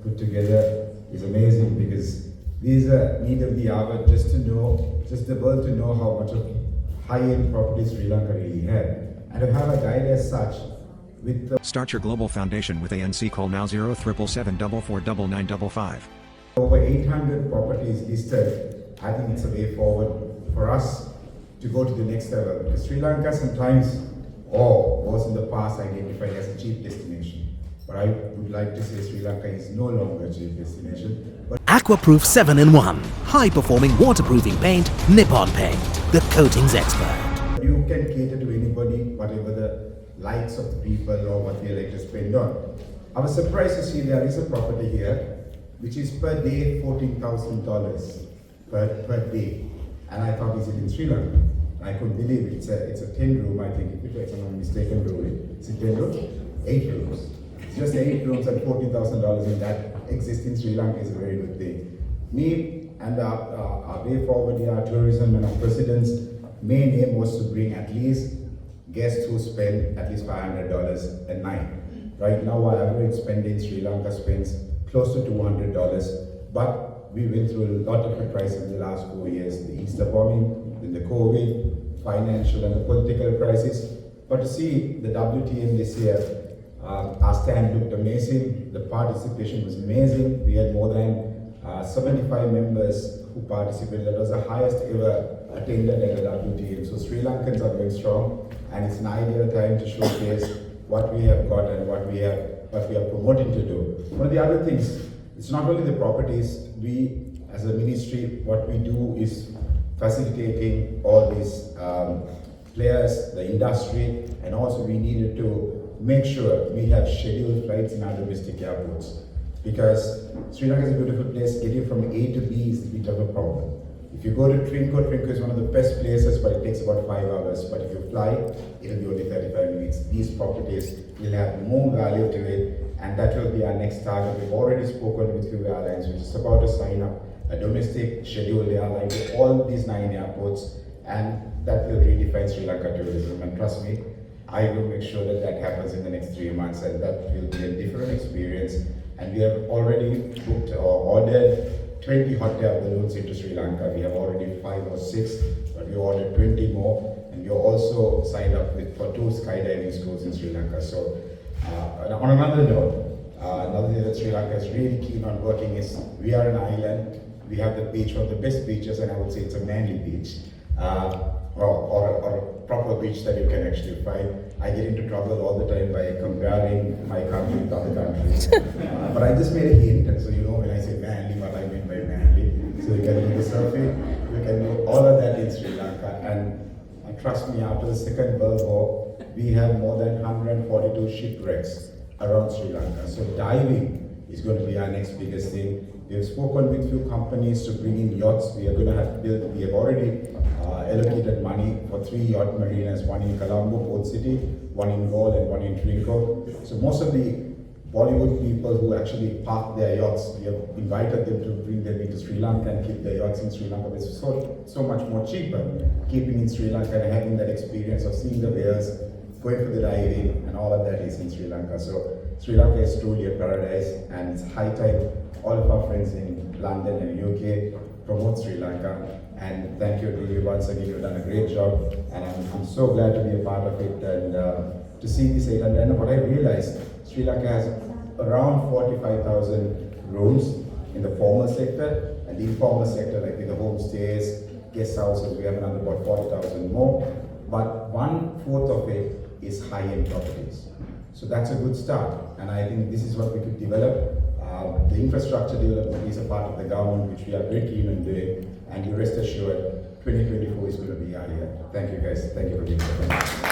put together is amazing, because these are need of the hour just the world to know how much of high-end property Sri Lanka really had. And to have a guide as such with the Start your global foundation with ANC. Call now 0777 449955. over 800 properties listed. I think it's a way forward for us to go to the next level. Because Sri Lanka sometimes, or was in the past, identified as a cheap destination. But I would like to say Sri Lanka is no longer a cheap destination. But Aquaproof 7-in-1. High-performing waterproofing paint, Nippon Paint. The coatings expert. you can cater to anybody, whatever the likes of the people or what they like to spend on. I was surprised to see there is a property here which is per day $14,000 per day. And I thought, is it in Sri Lanka? I couldn't believe it. It's a 10-room, I think, if I'm not mistaken, room. Is it 10 rooms? 8 rooms. It's just 8 rooms and $14,000, and that exists in Sri Lanka is a very good thing. Me and our way forward here, our tourism and our president's main aim was to bring at least guests who spend at least $500 a night. Right now, our average spend in Sri Lanka spends close to $200, but we went through a lot of the crises in the last 4 years, the Easter bombing, then the COVID, financial and the political crisis. But to see the WTM this year, our stand looked amazing, the participation was amazing. We had more than 75 members who participated. That was the highest ever attended at a WTM. So Sri Lankans are very strong, and it's an ideal time to showcase what we have got and what we are promoting to do. One of the other things, it's not only the properties. We, as a ministry, what we do is facilitating all these players, the industry, and also we needed to make sure we have scheduled flights in our domestic airports. Because Sri Lanka is a beautiful place, getting from A to B is a bit of a problem. If you go to Trinco is one of the best places, but it takes about 5 hours. But if you fly, it'll be only 35 minutes. These properties will have more value to it, and that will be our next target. We've already spoken with few airlines, which is about to sign up a domestic scheduled airline to all these 9 airports, and that will redefine Sri Lanka tourism. And trust me, I will make sure that that happens in the next 3 months, and that will be a different experience. And we have already booked or ordered 20 hot air balloons into Sri Lanka. We have already 5 or 6, but we ordered 20 more, and we also signed up for 2 skydiving schools in Sri Lanka. So on another note, another thing that Sri Lanka is really keen on working is, we are an island. We have the beach, one of the best beaches, and I would say it's a manly beach, or a proper beach that you can actually find. I get into trouble all the time by comparing my country with other countries. But I just made a hint, and so you know when I say manly, what I mean by manly. So you can do the surfing, you can do all of that in Sri Lanka. And trust me, after the Second World War, we have more than 142 shipwrecks around Sri Lanka. So diving is going to be our next biggest thing. We have spoken with few companies to bring in yachts. We are going to have built, we have already allocated money for 3 yacht marinas, one in Colombo, Port City, one in Galle, and one in Trinco. So most of the Bollywood people who actually park their yachts, we have invited them to bring them into Sri Lanka and keep their yachts in Sri Lanka. It's so much more cheaper keeping in Sri Lanka and having that experience of seeing the whales, going for the diving, and all of that is in Sri Lanka. So Sri Lanka is truly a paradise, and it's high time all of our friends in London and UK promote Sri Lanka. And thank you really once again, you've done a great job, and I'm so glad to be a part of it and to see this 800. And what I realized, Sri Lanka has around 45,000 rooms in the formal sector, and the informal sector, like in the homestays, guest houses, we have another about 40,000 more, but 1/4 of it is high-end properties. So that's a good start, and I think this is what we could develop. The infrastructure development is a part of the government, which we are very keen on doing, and you rest assured 2024 is going to be our year. Thank you guys, thank you for being here.